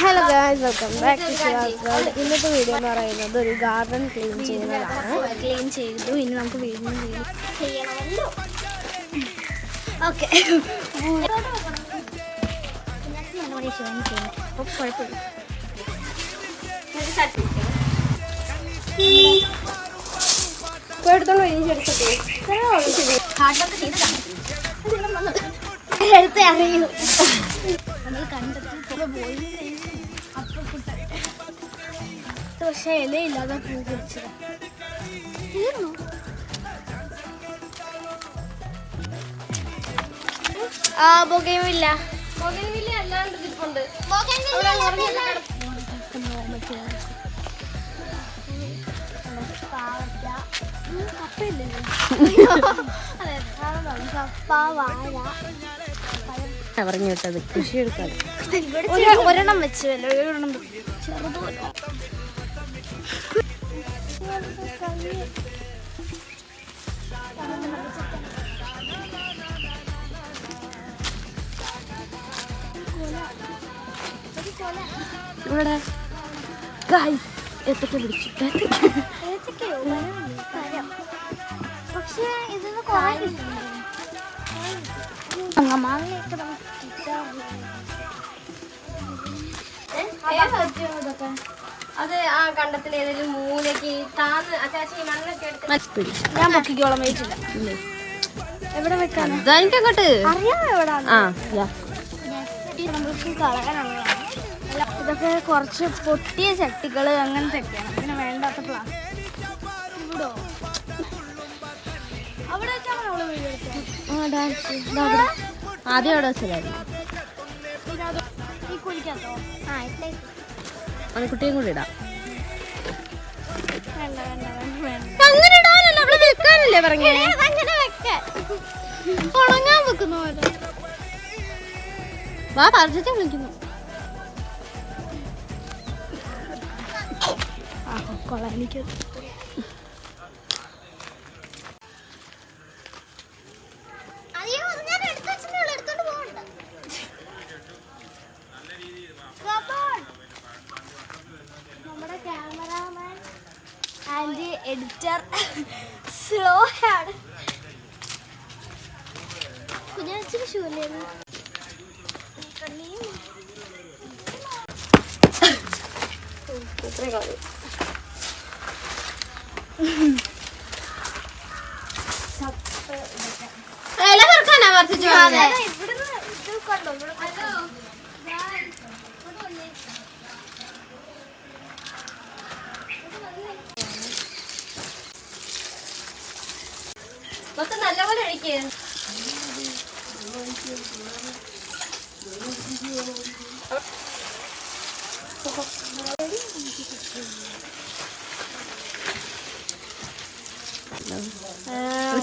Hello guys, welcome back to Shiyas World. ഇന്നത്തെ video എന്ന് പറയുന്നത് ഒരു ഗാർഡൻ ക്ലീൻ ചെയ്യുന്നതാണ്. ക്ലീൻ ചെയ്തു. ഇനി നമുക്ക് വീണ്ടും ചെയ്യണമല്ലോ. ഓക്കെ, കുഴപ്പമില്ല. എടുത്തോളൂ, ഇനി എടുത്തിട്ട് എടുത്ത് അറിയൂ. നമ്മൾ കണ്ടെത്തി പോയി. പക്ഷെ ഇലയില്ലാതെ പൂ പിടിച്ചത് തീർന്നു. ബൊഗൈൻവില്ല അല്ലാണ്ട് ഇരിപ്പുണ്ട്. പറഞ്ഞു വിട്ടത് കൃഷി എടുക്കാൻ ഒരെണ്ണം വെച്ച് ഒരെണ്ണം ചെറുതോ. ഇവിടെ ഏത്തക്ക പിടിച്ചു. പക്ഷേ ഇതിന് അത് ആ കണ്ടത്തിൽ ഏതെങ്കിലും മൂലക്ക് താന്ന് അത്യാവശ്യം മണ്ണൊക്കെ എടുത്ത് ഞാൻ പൊക്കിക്കോളം വെച്ചില്ല. എവിടെ വെക്കാണ് അങ്ങോട്ട് അറിയാമോ എവിടാണ് നമ്മൾക്ക് കളയാനുള്ളതാണ്. ഇതൊക്കെ കുറച്ച് പൊട്ടിയ ചട്ടികൾ അങ്ങനത്തെ ഒക്കെയാണ്. പിന്നെ വേണ്ടാത്ത പ്ലാസ്റ്റിക് ഇവിടോ അവിടെ വെച്ചാണ് നമ്മള് വീഡിയോ എടുത്തത്. ആദ്യം അവിടെ വെച്ചതായിരുന്നു. ഈ കുഴിക്കത്തോ? മണിക്കുട്ടിയും കൂടി ഇടാം. വേണ്ട വേണ്ട വേണ്ട വേണ്ട. അങ്ങനെ ഇടാനല്ല, അവിടെ വെക്കാനല്ലേ പറഞ്ഞേ. അങ്ങനെ വെക്കാൻ ഉണങ്ങാൻ വെക്കുന്ന പോലെ. വാ, പറിച്ചിട്ട് വിളിക്കുന്നു. കൊള്ളാം. എനിക്ക് നമ്മുടെ ക്യാമറാമാൻ ആൻഡ് എഡിറ്റർ സ്ലോ ആണ്. കുഞ്ഞിച്ചിരി ഷൂല്ലായിരുന്നു. നല്ലപോലെ കഴിക്കുക.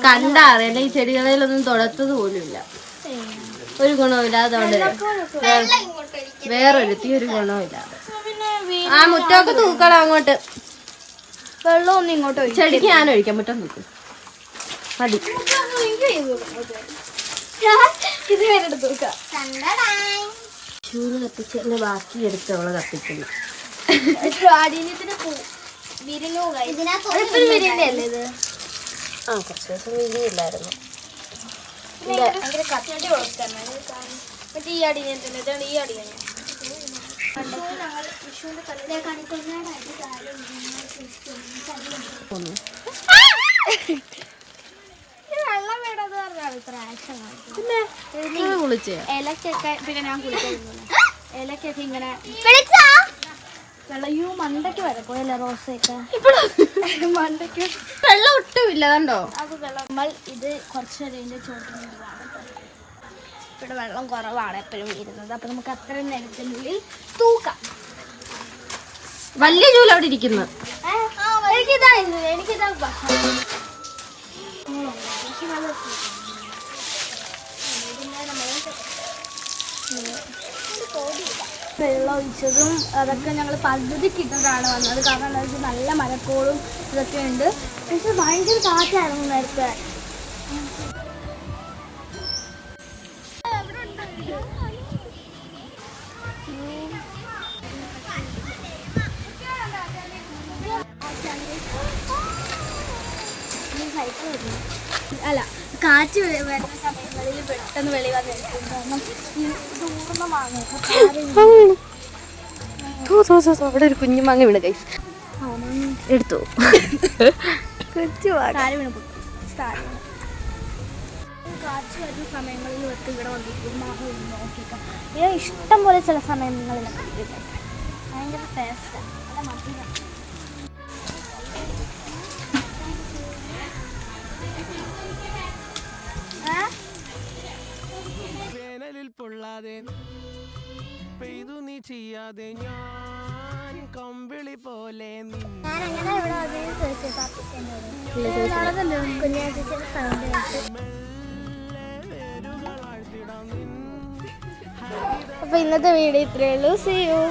കണ്ടറിയല്ല, ഈ ചെടികളിലൊന്നും തൊടത്തത് പോലുമില്ല. ഒരു ഗുണമില്ലാതെ വേറൊരുത്തി ഒരു ഗുണമില്ലാതെ. ആ മുറ്റമൊക്കെ തൂക്കണം അങ്ങോട്ട്. വെള്ളം ഒന്നും ഇങ്ങോട്ട് ചെടിക്ക് ഞാൻ ഒഴിക്കാം. മുറ്റം തൂക്കും മതി. ചൂട് കത്തിച്ചതിന്റെ ബാക്കി എടുത്ത് അവളെ കത്തിക്കുന്നു. ആ, കുറച്ച് ദിവസം വിരിയില്ലായിരുന്നു. ഈ അടിഞ്ഞ ഈ അടിഞ്ഞ വെള്ളം വേണ്ടത് പറഞ്ഞാൽ ഇത്ര ആക്ഷൻ കുളിച്ചേ ഇലക്കൊക്കെ. പിന്നെ ഞാൻ കുളിക്കുന്നു. ഇലക്കൊക്കെ ഇങ്ങനെ വെള്ളയോ മണ്ടയ്ക്ക് വരക്കോയല്ല. റോസയൊക്കെ മണ്ടയ്ക്ക് വെള്ളം ഒട്ടുമില്ല. കണ്ടോ അത് വെള്ളം. നമ്മൾ ഇത് കുറച്ച് നേരം ചോദിക്കുന്നതാണ്. ഇവിടെ വെള്ളം കുറവാണ് എപ്പോഴും ഇരുന്നത്. അപ്പൊ നമുക്ക് അത്രയും നേരത്തിനുള്ളിൽ തൂക്കാം. വലിയ ചൂല അവിടെ ഇരിക്കുന്നു. എനിക്കിതാ വെള്ളം ഒഴിച്ചതും അതൊക്കെ ഞങ്ങൾ പകുതിക്കിട്ടതാണ് വന്നത്. കാരണം എന്താ വെച്ചാൽ നല്ല മരക്കോളും ഇതൊക്കെ ഉണ്ട്. പക്ഷെ ഭയങ്കര കാറ്റായിരുന്നു നേരത്തെ. അല്ല കാറ്റ് വരുന്ന സമയങ്ങളിൽ പെട്ടെന്ന് വെളി വന്നിരിക്കും. കാരണം ഈ ദൂർന്ന മാങ്ങ അവിടെ ഒരു കുഞ്ഞു മാങ്ങ വീണ് ഗൈസ്, എടുത്തു. താര വീണ് പൊട്ടും. കാറ്റ് വരുന്ന സമയങ്ങളിൽ വെക്ക് ഇവിടെ വന്നിരിക്കും. മാങ്ങ നോക്കിക്കാം. ഇത് ഇഷ്ടം പോലെ ചില സമയങ്ങളിലൊക്കെ ഭയങ്കര ടേസ്റ്റാണ്. നല്ല മധുരം. വേനലിൽ പൊള്ളാതെ പെയ്തു നീ ചെയ്യാതെ ഞാൻ കമ്പിളി പോലെ ഞാനങ്ങനെ ഇവിടെ കുഞ്ഞാച്ചേച്ചിയുടെ സൗണ്ട് കേട്ട്. അപ്പൊ ഇന്നത്തെ വീഡിയോ ഇത്രയേ ഉള്ളൂ. See you.